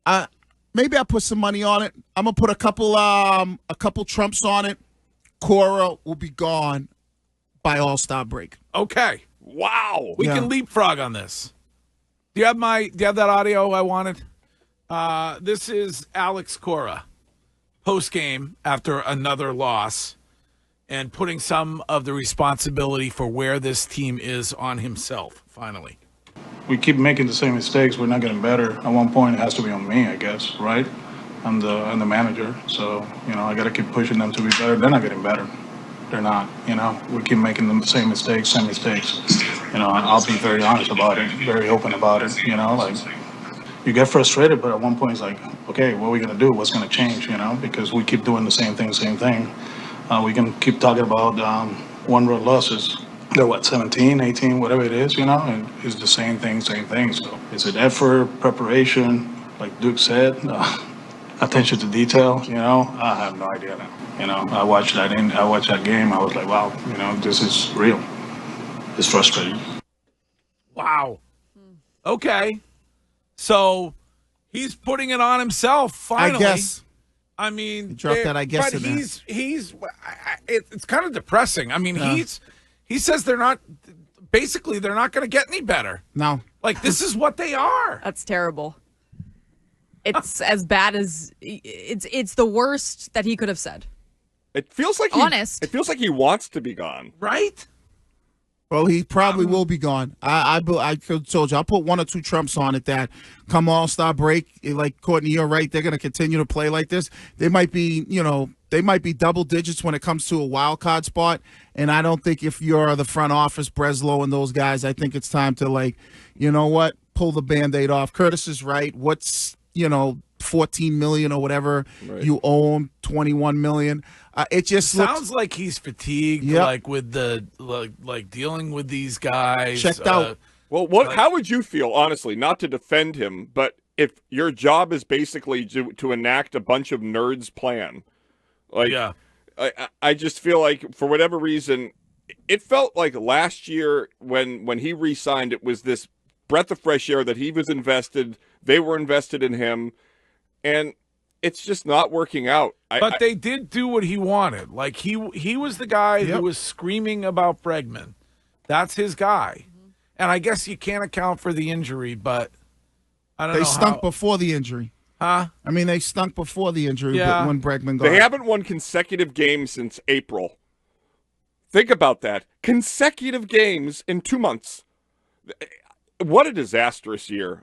Uh, maybe I put some money on it. I'm gonna put a couple trumps on it. Cora will be gone by All-Star break. Okay. Wow. We can leapfrog on this. Do you have that audio I wanted? This is Alex Cora post game after another loss and putting some of the responsibility for where this team is on himself, finally. We keep making the same mistakes. We're not getting better. At one point, it has to be on me, I guess, right? I'm the manager, so I got to keep pushing them to be better. They're not getting better. They're not. We keep making them the same mistakes. And I'll be very honest about it, very open about it. Like you get frustrated, but at one point it's like, okay, what are we gonna do? What's gonna change? Because we keep doing the same thing. We can keep talking about one-road losses. They're what, 17, 18, whatever it is, and it's the same thing. So is it effort, preparation, like Duke said, attention to detail? I have no idea now. I watched that game. I was like, wow, this is real. It's frustrating. Wow. Okay. So he's putting it on himself, finally. I guess. I mean, Drop that, I guess. But in it's kind of depressing. I mean, he says they're not going to get any better. No. Like, this is what they are. That's terrible. It's as bad as it's the worst that he could have said. It feels like Honest. It feels like he wants to be gone. Right? Well, he probably will be gone. I told you, I'll put one or two trumps on it that come All-Star break, like Courtney, you're right, they're going to continue to play like this. They might be double digits when it comes to a wild card spot, and I don't think if you're the front office, Breslow and those guys, I think it's time to, pull the Band-Aid off. Curtis is right. What's, $14 million or whatever you owe him, $21 million. It just sounds like he's fatigued, with the dealing with these guys. Checked out. Well, how would you feel, honestly, not to defend him, but if your job is basically to enact a bunch of nerds' plan? I just feel like, for whatever reason, it felt like last year when he re-signed, it was this breath of fresh air that he was invested, they were invested in him, and it's just not working out. But they did do what he wanted. Like, he was the guy who was screaming about Bregman. That's his guy. And I guess you can't account for the injury, but I don't know. They stunk before the injury. Huh? I mean, they stunk before the injury when Bregman got. They haven't won consecutive games since April. Think about that. Consecutive games in 2 months. What a disastrous year.